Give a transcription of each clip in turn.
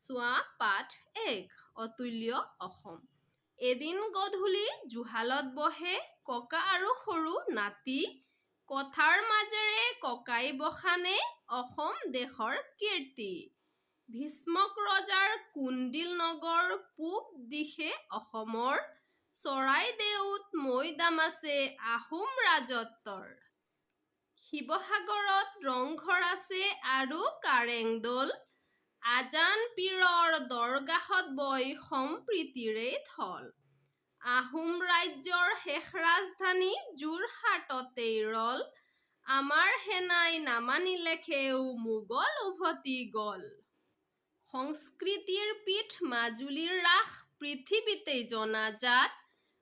চোৱা পাঠ 1 অতুল্য অসম। এদিন গধূলি জুহালত বহে ককা আৰু সৰু নাতি, কথাৰ মাজেৰে ককাই বখানে অসম দেশৰ কীৰ্তি। ভীষ্মক ৰজাৰ কুন্দিল নগৰ পূব দিশে অসমৰ, চৰাইদেউত মৈদাম আছে আহোম ৰাজত্বৰ। শিৱসাগৰত ৰংঘৰ আছে আৰু কাৰেং দল, আজান পীৰৰ দৰগাহত বয় সম্প্ৰীতিৰে থল। আহোম ৰাজ্যৰ শেষ ৰাজধানী যোৰহাটতেই ৰল, আমাৰ সেনাই নামানিলেখেও মোগল উভতি গল। সংস্কৃতিৰ পীঠ মাজুলীৰ ৰাস পৃথিৱীতেই জনাজাত,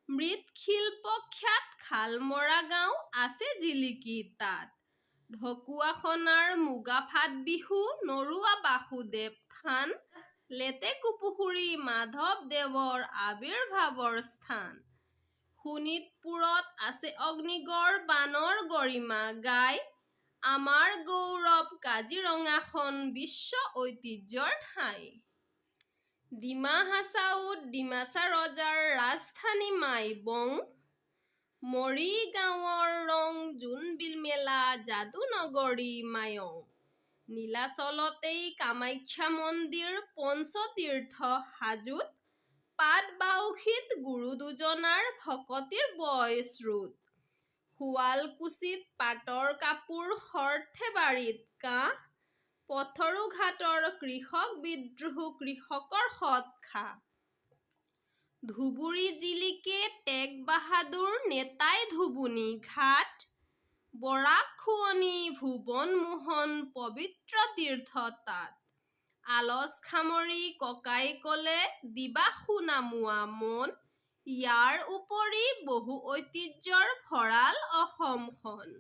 মৃৎশিল্প খ্যাত শালমৰা গাঁও আছে জিলিকি তাত। ঢকুৱাখনাৰ মুগাফাট বিহু নৰোৱা বাসুদেৱ থান, লেটেকুপুখুৰী মাধৱদেৱৰ আৱিৰ্ভাৱৰ স্থান। শোণিতপুৰত আছে অগ্নিগড় বানৰ গৰিমা গাই, আমাৰ গৌৰৱ কাজিৰঙাখন বিশ্ব ঐতিহ্যৰ ঠাই। ডিমা হাছাওত ডিমাছা ৰজাৰ ৰাজধানী মাইবং, মৰিগাঁৱৰ ৰং জোনবিল মেলা যাদুনগৰী মায়ং। নীলাচলতেই কামাখ্যা মন্দিৰ পঞ্চতীৰ্থ হাজোত, পাটবাউসীত গুৰু দুজনাৰ ভকতিৰ বয় স্ৰোত। শুৱালকুছিত পাটৰ কাপোৰ সৰ্থেবাৰীত কাঁহ, পথৰুঘাটৰ কৃষক বিদ্ৰোহ কৃষকৰ সৎ-খা। ধুবুৰী জিলিকে টেগ বাহাদুৰ নেতাই ধুবুনী ঘাট, বৰাকখুৱনী ভুৱন মোহন পবিত্ৰ তীৰ্থ তাত। আলচ খামৰি ককাই কলে দিবা সোণামুৱা মন, ইয়াৰ উপৰি বহু ঐতিহ্যৰ ভঁৰাল অসমখন।